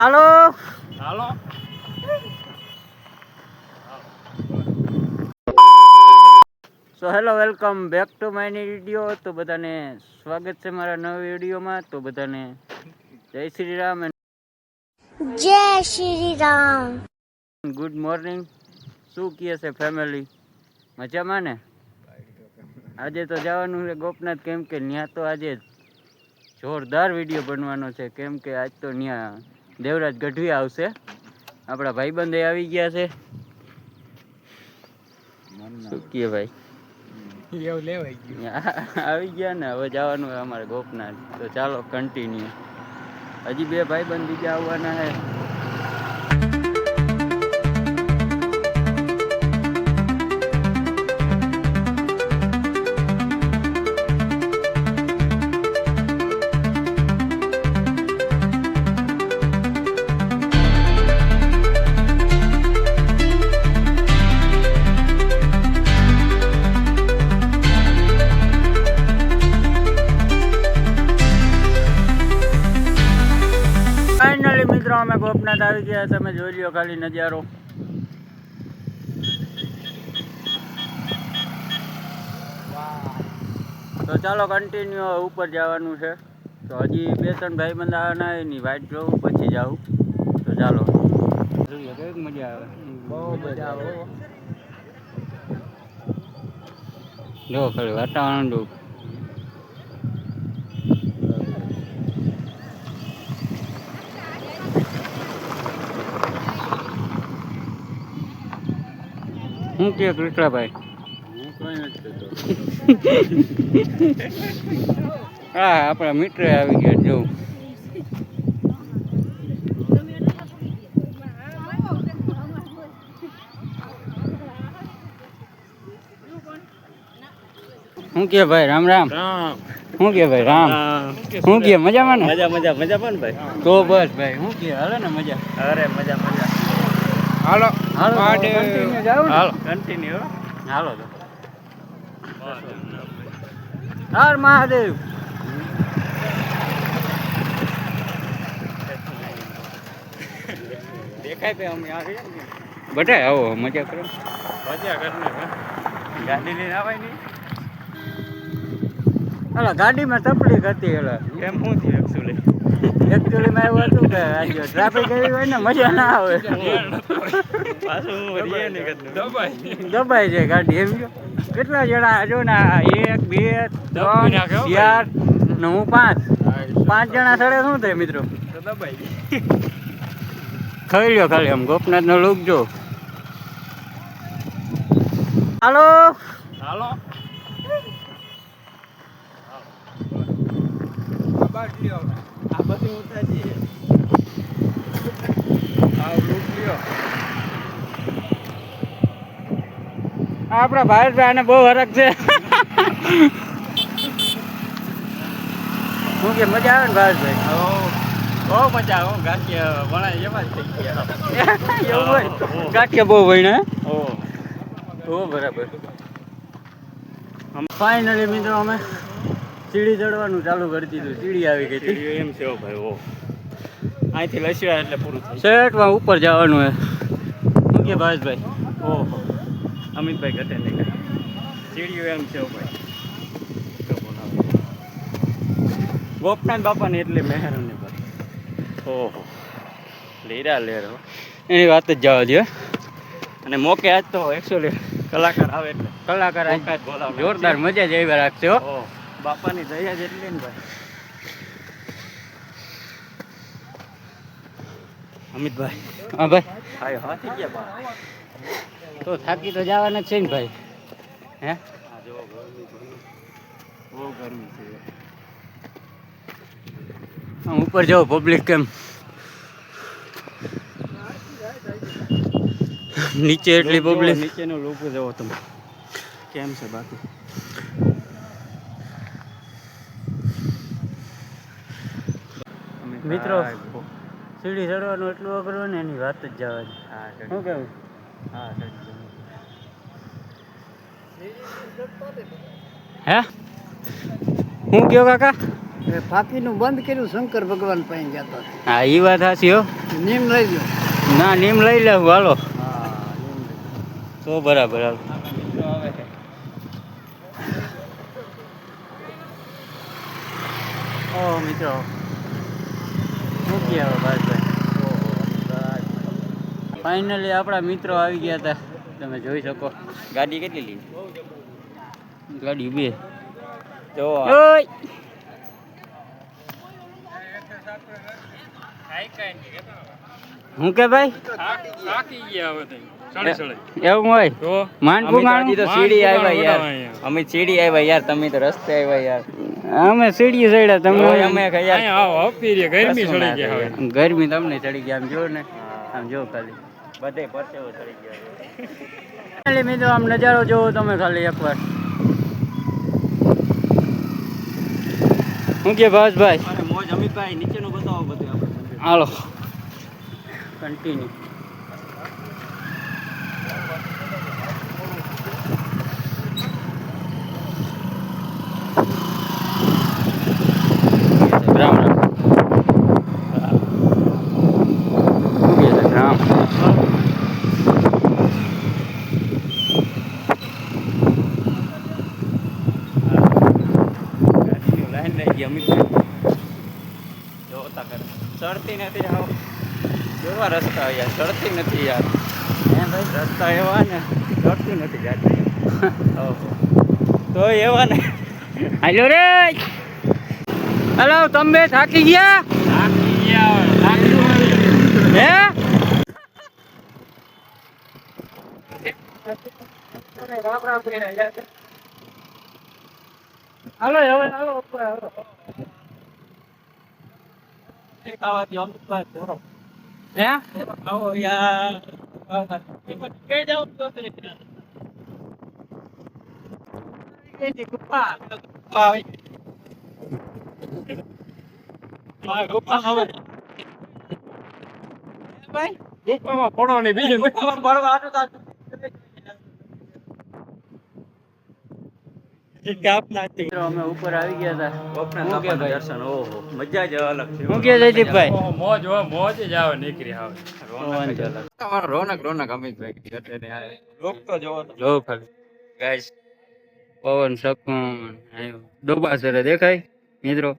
Hello hello. So hello welcome back to my video. તો બધાને સ્વાગત છે મારા નવા વિડીયોમાં. તો બધાને જય શ્રી રામ એન્ડ જય શ્રી રામ. Good morning. શું કહે છે ફેમિલી? મજામાં ને? આજે તો જવાનું છે ગોપનાથ, કેમ કે ત્યાં તો આજે જોરદાર વિડીયો બનવાનો છે. કેમ કે આજ તો ત્યાં દેવરાજ ગઢવી આવશે. આપણા ભાઈબંધે આવી ગયા છે. શું કહે ભાઈ? આવી ગયા ને, હવે જવાનું અમારે ગોપનાથ. તો ચાલો કન્ટિન્યુ. હજી બે ભાઈબંધ બીજા આવવાના છે. ફાઇનલી મિત્રો અમે ગોપનાથ આવી ગયા. તમે જોઈ લ્યો ખાલી નજારો. તો ચાલો કન્ટિન્યુ ઉપર જવાનું છે. તો હજી બે ત્રણ ભાઈબંધ આવવાના એની વાઇટ જોઉં પછી જાઉં. તો ચાલો જોઈએ કેવી મજા આવે. બહુ મજા આવે. જો ખાલી વાતાવરણ જો. શું કે કૃષ્ણાભાઈ? હા, આપણા મિત્ર આવી ગયા. જોઉં શું કે ભાઈ? રામ રામ. શું કે ભાઈ? રામ. શું કે મજામાં ને? મજા મજા મજા પણ ભાઈ. તો બસ ભાઈ શું કે હાલે ને મજા? અરે મજા મજા. હાલો હાલો કન્ટિન્યુ જાવ ને. હાલો કન્ટિન્યુ. હાલો તો હર મહાદેવ. દેખાય પે અમે આવી બધાય આવો મજા કરો. મજા કરને ગાડી લઈને આવાય નહીં. હાલો ગાડીમાં તકલીફ હતી. એટલે કેમ શું થયું એકચ્યુઅલી માં એવું હતું કે આજે ટ્રાફિક એવી હોય ને મજા ના આવે. પાછું હું રીએ નહીં કરતું દબાઈ જાય ગાડી. એમ જો કેટલા જણા જો ને 1 2 3 4 ને હું 5 જણા સડે શું થાય મિત્રો? તો દબાઈ ખાઈ લ્યો ખાલી આમ ગોપનાથ નો લુક જો. હાલો હાલો. આ બધી ઉતારી આ લુક લ્યો. આપણા ભારતભાઈ આને બહુ હરખ છે. શું કે મજા આવે ને ભારતભાઈ? બહુ મજા આવે. ગાંઠિયા વણાય એવા જ થઈ ગયા. એવું હોય ગાંઠિયા બહુ વહીને. ઓ બરાબર. ફાઇનલી મિત્રો અમે સીડી ચડવાનું ચાલુ કરી દીધું. સીડી આવી ગઈ હતી. એમ છે ભાઈ. ઓ અહીંથી લસ્યા એટલે પૂરું થઈ શેઠમાં ઉપર જવાનું હે. શું કે ભાવેશભાઈ? ઓહો અમિતભાઈ ઘટે નહીં સીડીઓ એમ છે ભાઈ. ગોપનાથ બાપાને એટલે મહેરને ભાઈ. ઓહો લેરા લેરો એની વાત જ જવા દે. અને મોકે આજ તો એકચ્યુઅલી કલાકાર આવે એટલે કલાકાર આજ મોકા જ બોલાવે. જોરદાર મજા જ એવી રાખશે હો. ઓહ બાપાની દયા જ એટલી ને ભાઈ. અમિતભાઈ હા ભાઈ. હાય હા થઈ ગયા બા. તો થાકી તો જવાના જ છે ને ભાઈ. હે આ જો ગરમી બહુ ગરમી છે. આમ ઉપર જાઓ પબ્લિક કેમ નીચે એટલી પબ્લિક. નીચેનો લોકો જવો તમે કેમ છે બાકી. મિત્રો સીડી ચડવાનું એટલું અઘરું ને એની વાત જ જવા દે. હા શું કેવું? હા હે હું કયો કાકા? એ ફાકીનું બંધ કર્યું શંકર ભગવાન પાસે ગયા હતા. હા એ વાત સાચી હો. નીમ લઈ લો. ના નીમ લઈ લેવું હાલો. હા નીમ લઈ તો બરાબર હાલો. ઓ મિત્રો મૂકી આવે ભાઈ. ફાઇનલી આપણા મિત્રો આવી ગયા હતા, તમે જોઈ શકો. ગાડી કેટલી લીધી? ગાડી બે જો હું કે ભાઈ થાકી ગયા હવે એવું હોય તો માંડવું અમિત તો સીડી આવ્યા યાર. અમિત સીડી આવ્યા યાર, તમે તો રસ્તે આવ્યા યાર. અમે સીડી ચડ્યા તમને અમે યાર ગરમી ચડી ગયા હવે. ગરમી તમને ચડી ગયા. આમ જો ને, આમ જો ખાલી બધે પરસેવો ચડી ગયા. ખાલી મિત્રો આમ નજારો જોવો તમે ખાલી એકવાર. શું કે ભાઈ અને મોજ અમિતભાઈ નીચેનું બતાવો બધું આપણે. હાલો કન્ટિન્યુ. રામ રામ. રામ ગાડીની લાઈન રહી ગઈ અમિતભાઈ. જોતા કરે ચડતી નથી આવો. કેવા રસ્તા યાર, ચડતી નથી યાર. હે ભાઈ રસ્તા એવા ને ચડતી નથી ગાડી. ઓહો તો એવા ને હાલો રે. હાલો તમે બે થાકી ગયા હે? હાલો હવે હાલો ઉપર હાલો. ખાવાથી અમિતભાઈ થોડો હે આવો યાર. કઈ જાઉં તો મિત્રો અમે ઉપર આવી ગયા હતા. શું કે ભાઈ દર્શન? ઓહો મજા જ અલગ છે. શું કે જયદીપભાઈ? મોજ જ આવે નીકળી આવે. રોનક રોનક અમિતભાઈ લોક તો જોવો જો ખાલી ગાઈસ. પવન શકુન ડોબા સરે દેખાય મિત્રો.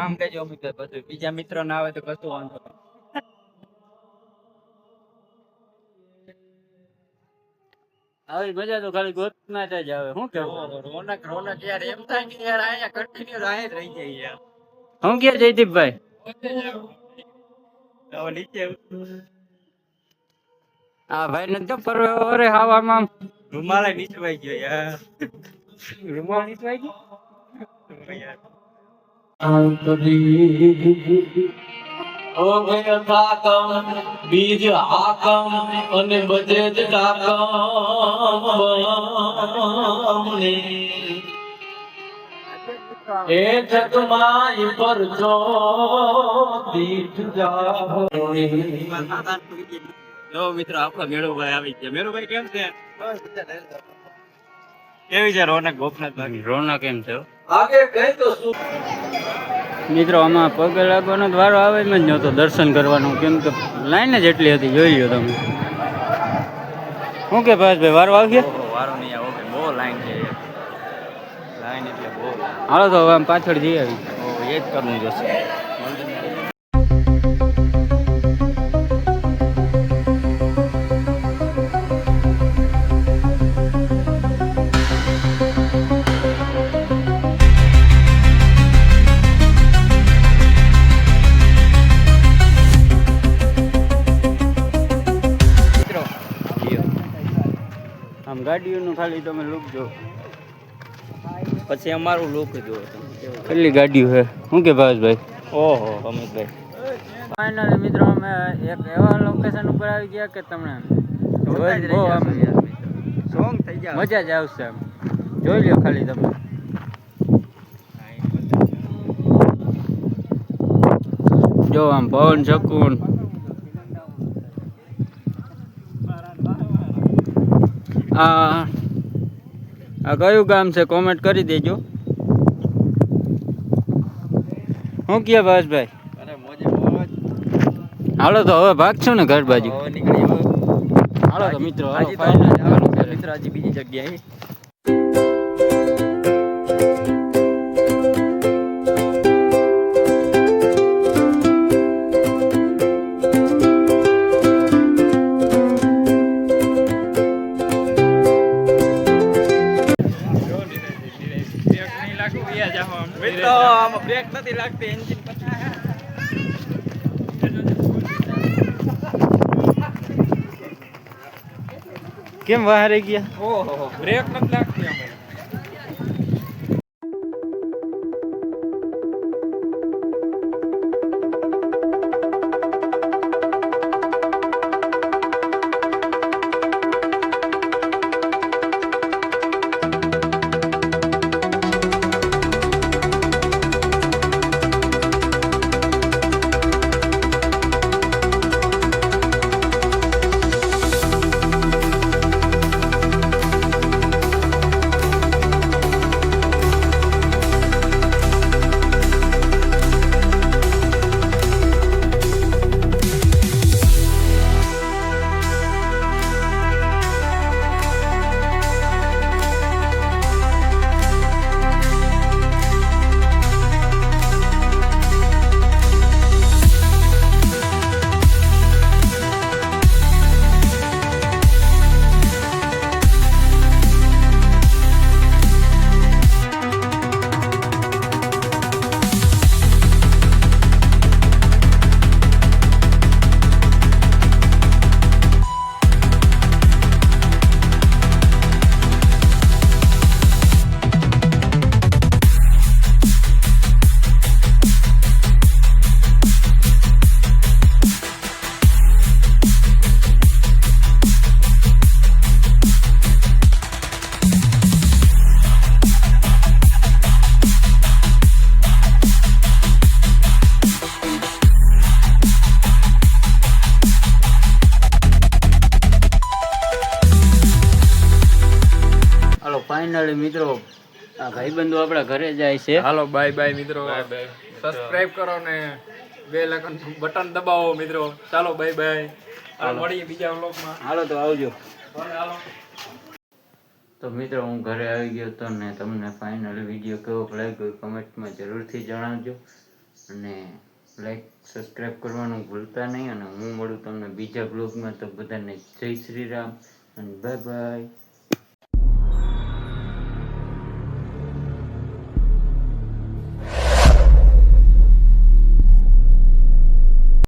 આમ કહેજો અમિતભાઈ, પછી બીજા મિત્રો ના આવે તો કશું વાંધો નહીં. આવી મજા તો ખાલી ગોતના જ આવે. શું કેવું? રોનક રોનક યાર, એમ થાય કે યાર અહીંયા કન્ટિન્યુ અહીંયા જ રહી જાય યાર. શું કે જયદીપભાઈ? હવે નીચે આ ભાઈ ને તો પરવે હવામાં રૂમાલ નીચે વાઈ ગયો યાર. રૂમાલ નીચવાઈ ગયો. યાર બીજ હાકમ અને બધે જ ટાકમ એ જગમાય પર જો દીઠ જાઓ. જો મિત્રો આપણા મેળુભાઈ આવી ગયા. મેળુભાઈ કેમ છે? કેવી છે રોનક ગોપનાથભાઈ? રોનક એમ છે આગે ગઈ તો શું મિત્રો. આમાં પગ લાગવાનો જ વારો આવે એમ જ નહોતો દર્શન કરવાનું, કેમ કે લાઈન જ એટલી હતી. જોઈ લો તમે. શું કે ભાઈ વારો આવી ગયા? ઓહો વારો નહીં આવો કે બહુ લાઈન છે યાર. લાઈન એટલે બહુ. હાલો તો હવે આમ પાછળ જઈ આવી. ઓહો એ જ કરવું જોશે. આમ ગાડીઓનું ખાલી તમે લુક જો. પછી અમારું લુક જુઓ તમે. કેટલી ગાડીઓ છે. શું કે ભાવેશભાઈ? ઓહો અમિતભાઈ. ફાઇનલી મિત્રો અમે એક એવા લોકેશન ઉપર આવી ગયા કે તમને બહુ આમ સોંગ થઈ જાય. મજા જ આવશે. આમ જોઈ લો ખાલી તમે. જો આમ પવન શકુન. આ કયું ગામ છે કોમેન્ટ કરી દેજો. શું કહે ભાસભાઈ? અરે મોજે મોજ. હાલો તો હવે ભાગશું ને ઘર બાજુ. હવે નીકળી હવે. હાલો તો મિત્રો હાલો આજે તો final આવવાનું છે ઘરે. મિત્ર આજે બીજી જગ્યાએ. મિત્રો આમાં બ્રેક નથી લાગતી એન્જિન કેમ બહાર ગયા? ઓહો બ્રેક નથી લાગતી આમાં. ફાઇનલી મિત્રો આ ભાઈબંધો આપણા ઘરે જાય છે. હાલો બાય બાય મિત્રો. સબસ્ક્રાઇબ કરો ને બેલ આઇકન બટન દબાવો મિત્રો. ચાલો બાય બાય. મળીએ બીજા વ્લોગમાં. હાલો તો આવજો. હાલો. તો મિત્રો હું ઘરે આવી ગયો હતો ને તમને ફાઇનલી વિડીયો કેવો લાગ્યો કમેન્ટમાં જરૂરથી જણાવજો અને લાઈક સબસ્ક્રાઈબ કરવાનું ભૂલતા નહીં અને હું મળું તમને બીજા બ્લોગમાં. તો બધાને જય શ્રી રામ અને બાય બાય.